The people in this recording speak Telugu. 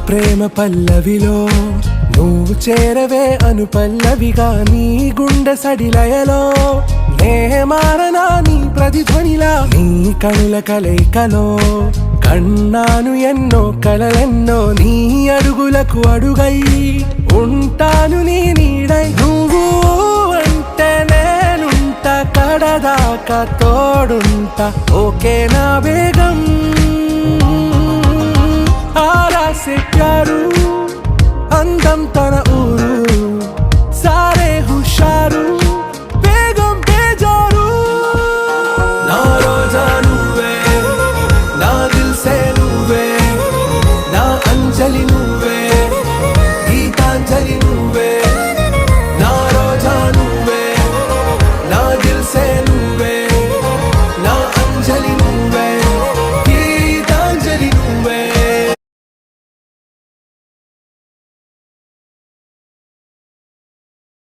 ప్రేమ పల్లవిలో నువ్వు చేరవే అను పల్లవిగా నీ గుండె సడిలయలో నే మారనా నీ ప్రతిధ్వనిలా నీ కనుల కలయికలో కన్నాను ఎన్నో కలలెన్నో నీ అడుగులకు అడుగై ఉంటాను నీ నీడై నువ్వు అంటే నేనుంట కడదాకా తోడుంటా ఓకే నా వేగం ఆరా से प्यारू అందం తన